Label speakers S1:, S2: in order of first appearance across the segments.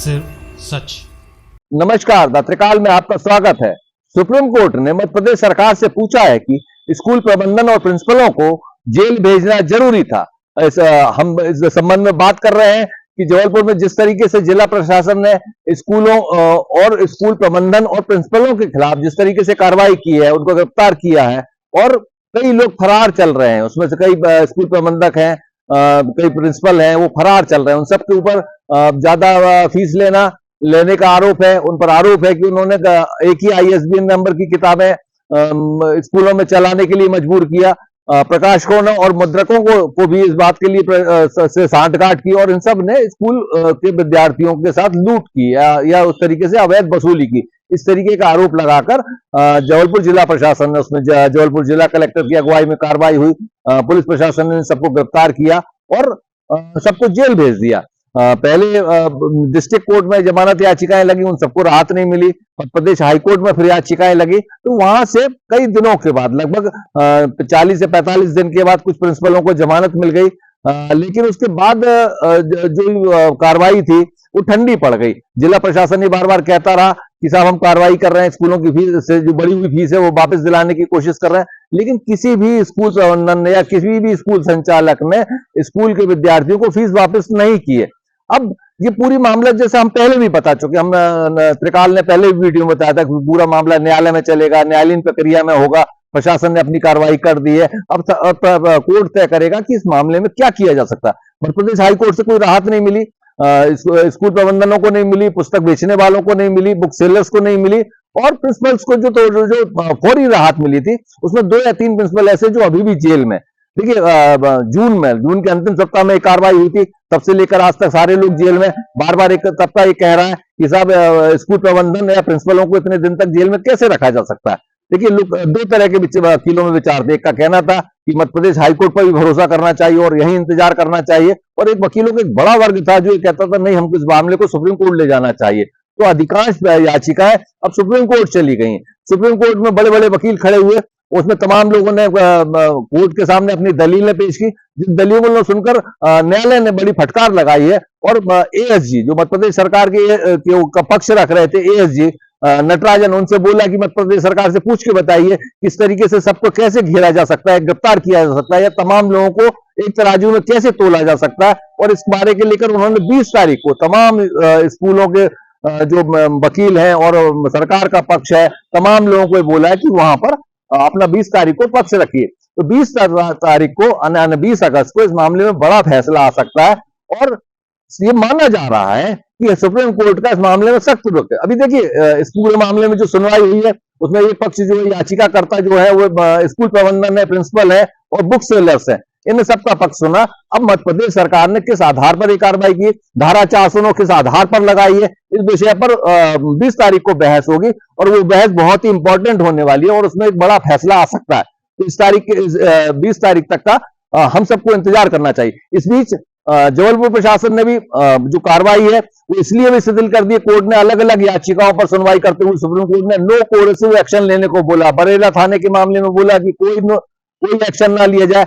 S1: सिर्फ सच।
S2: नमस्कार, द त्रिकाल में आपका स्वागत है। सुप्रीम कोर्ट ने मध्य प्रदेश सरकार से पूछा है कि स्कूल प्रबंधन और प्रिंसिपलों को जेल भेजना जरूरी था। हम इस संबंध में बात कर रहे हैं कि जबलपुर में जिस तरीके से जिला प्रशासन ने स्कूलों और स्कूल प्रबंधन और प्रिंसिपलों के खिलाफ जिस तरीके से कार्रवाई की है, उनको गिरफ्तार किया है और कई लोग फरार चल रहे हैं। उसमें से कई स्कूल प्रबंधक हैं, कई प्रिंसिपल हैं, वो फरार चल रहे हैं। उन सबके ऊपर ज्यादा फीस लेने का आरोप है। उन पर आरोप है कि उन्होंने एक ही ISBN नंबर की किताबें स्कूलों में चलाने के लिए मजबूर किया। प्रकाशकों ने और मुद्रकों को भी इस बात के लिए से सांठगांठ की और इन सब ने स्कूल के विद्यार्थियों के साथ लूट की या उस तरीके से अवैध वसूली की। इस तरीके का आरोप लगाकर जबलपुर जिला प्रशासन ने, उसमें जबलपुर जिला कलेक्टर की अगुवाई में कार्रवाई हुई। पुलिस प्रशासन ने सबको गिरफ्तार किया और सबको जेल भेज दिया। पहले डिस्ट्रिक्ट कोर्ट में जमानत याचिकाएं लगी, उन सबको राहत नहीं मिली। मध्य प्रदेश हाईकोर्ट में फिर याचिकाएं लगी, तो वहां से कई दिनों के बाद, लगभग 40 से 45 दिन के बाद कुछ प्रिंसिपलों को जमानत मिल गई। लेकिन उसके बाद जो कार्रवाई थी वो ठंडी पड़ गई। जिला प्रशासन ने बार बार कहता रहा कि साहब हम कार्रवाई कर रहे हैं, स्कूलों की फीस से जो बढ़ी हुई फीस है वो वापस दिलाने की कोशिश कर रहे हैं, लेकिन किसी भी स्कूल प्रबंधन या किसी भी स्कूल संचालक ने स्कूल के विद्यार्थियों को फीस वापस नहीं की है। अब ये पूरी मामला जैसे हम पहले भी बता चुके, हम त्रिकाल ने पहले भी वीडियो में बताया था कि पूरा मामला न्यायालय में चलेगा, न्यायालयीन प्रक्रिया में होगा। प्रशासन ने अपनी कार्रवाई कर दी है। अब कोर्ट तय करेगा कि इस मामले में क्या किया जा सकता है। मध्य प्रदेश हाईकोर्ट से कोई राहत नहीं मिली, स्कूल प्रबंधनों को नहीं मिली, पुस्तक बेचने वालों को नहीं मिली, बुक सेलर्स को नहीं मिली और प्रिंसिपल्स को जो फौरी राहत मिली थी उसमें 2 या 3 प्रिंसिपल ऐसे जो अभी भी जेल में। देखिए, जून के अंतिम सप्ताह में एक कार्रवाई हुई थी, तब से लेकर आज तक सारे लोग जेल में। बार बार एक तबका ये कह रहा है कि साहब स्कूल प्रबंधन या प्रिंसिपलों को इतने दिन तक जेल में कैसे रखा जा सकता है। देखिए, लोग 2 तरह के वकीलों में विचार थे। एक का कहना था कि मध्य प्रदेश हाईकोर्ट पर भी भरोसा करना चाहिए और यही इंतजार करना चाहिए, और एक वकीलों का एक बड़ा वर्ग था जो ये कहता था नहीं, हमको इस मामले को सुप्रीम कोर्ट ले जाना चाहिए। तो अधिकांश याचिकाएं अब सुप्रीम कोर्ट चली गई। सुप्रीम कोर्ट में बड़े बड़े वकील खड़े हुए, उसमें तमाम लोगों ने कोर्ट के सामने अपनी दलीलें पेश की, जिन दलीलों को सुनकर न्यायालय ने बड़ी फटकार लगाई है। और ASG जो मध्य प्रदेश सरकार के पक्ष रख रहे थे, ASG नटराजन, उनसे बोला कि मध्य प्रदेश सरकार से पूछ के बताइए किस तरीके से सबको कैसे घेरा जा सकता है, गिरफ्तार किया जा सकता है, या तमाम लोगों को एक तराजू में कैसे तोला जा सकता है। और इस बारे के लेकर उन्होंने 20 तारीख को तमाम स्कूलों के जो वकील हैं और सरकार का पक्ष है, तमाम लोगों को बोला है कि वहां पर अपना 20 तारीख को पक्ष रखिए। तो 20 तारीख को 20 अगस्त को इस मामले में बड़ा फैसला आ सकता है और ये माना जा रहा है कि सुप्रीम कोर्ट का इस मामले में सख्त रुख है। अभी देखिए, इस पूरे मामले में जो सुनवाई हुई है उसमें एक पक्ष जो है याचिकाकर्ता जो है वो स्कूल प्रबंधन है, प्रिंसिपल है और बुक सेलर्स है, इन सबका पक्ष सुना। अब मध्य प्रदेश सरकार ने किस आधार पर एक कार्रवाई की, धारा 409 किस आधार पर लगाई है, इस विषय पर 20 तारीख को बहस होगी और वो बहस बहुत ही इंपॉर्टेंट होने वाली है और उसमें एक बड़ा फैसला आ सकता है। तो इस 20 तारीख तक का हम सबको इंतजार करना चाहिए। इस बीच जबलपुर प्रशासन ने भी जो कार्रवाई है वो इसलिए भी शिथिल कर दी। कोर्ट ने अलग अलग याचिकाओं पर सुनवाई करते हुए सुप्रीम कोर्ट ने नो कोरेसिव एक्शन लेने को बोला। बरेला थाने के मामले में बोला कि कोई एक्शन ना लिया जाए।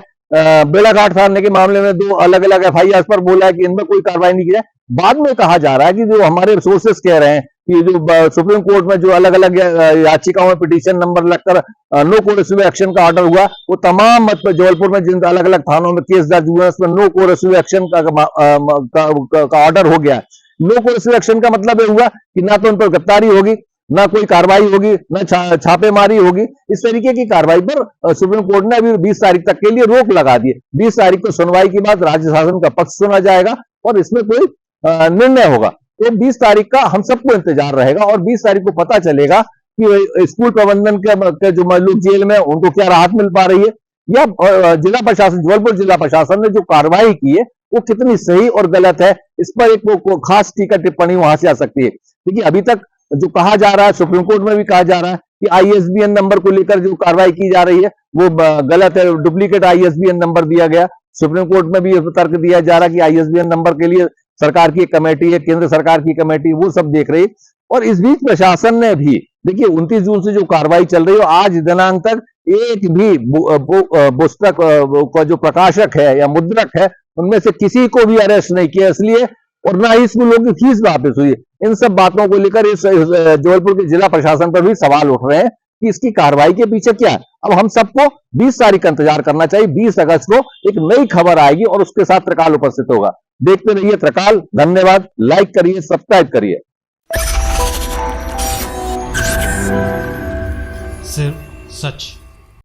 S2: बेड़ाघाट थाने के मामले में 2 अलग अलग FIR पर बोला है कि इनमें कोई कार्रवाई नहीं की जाए। बाद में कहा जा रहा है कि जो हमारे सोर्सेस कह रहे हैं कि जो सुप्रीम कोर्ट में जो अलग अलग याचिकाओं में पिटीशन नंबर लगकर नो कोरेसिव एक्शन का ऑर्डर हुआ, वो तमाम जबलपुर में जिन अलग अलग थानों में केस दर्ज हुए उसमें नो कोरेसिव एक्शन का ऑर्डर हो गया। नो कोरेसिव एक्शन का मतलब ये हुआ कि ना तो उन पर गिरफ्तारी होगी, ना कोई कार्रवाई होगी, ना छापेमारी होगी। इस तरीके की कार्रवाई पर सुप्रीम कोर्ट ने अभी 20 तारीख तक के लिए रोक लगा दी है। 20 तारीख को सुनवाई के बाद राज्य शासन का पक्ष सुना जाएगा और इसमें कोई निर्णय होगा। तो 20 तारीख का हम सबको इंतजार रहेगा और 20 तारीख को पता चलेगा कि स्कूल प्रबंधन के जो लोग जेल में उनको क्या राहत मिल पा रही है, या जिला प्रशासन, जबलपुर जिला प्रशासन ने जो कार्रवाई की है वो कितनी सही और गलत है। इस पर एक खास टीका टिप्पणी वहां से आ सकती है। देखिए, अभी तक जो कहा जा रहा है, सुप्रीम कोर्ट में भी कहा जा रहा है कि ISBN नंबर को लेकर जो कार्रवाई की जा रही है वो गलत है, डुप्लीकेट ISBN नंबर दिया गया। सुप्रीम कोर्ट में भी तर्क दिया जा रहा है कि ISBN नंबर के लिए सरकार की एक कमेटी है, केंद्र सरकार की कमेटी, वो सब देख रही है। और इस बीच प्रशासन ने भी, देखिए 29 जून से जो कार्रवाई चल रही है, आज दिनांक तक एक भी पुस्तक का जो प्रकाशक है या मुद्रक है उनमें से किसी को भी अरेस्ट नहीं किया। इसलिए और ना ही स्कूलों की फीस वापस हुई। इन सब बातों को लेकर इस जबलपुर के जिला प्रशासन पर भी सवाल उठ रहे हैं कि इसकी कार्रवाई के पीछे क्या है। अब हम सबको 20 तारीख का इंतजार करना चाहिए। 20 अगस्त को एक नई खबर आएगी और उसके साथ त्रिकाल उपस्थित होगा। देखते रहिए त्रिकाल। धन्यवाद। लाइक करिए, सब्सक्राइब करिए।
S1: सिर्फ सच।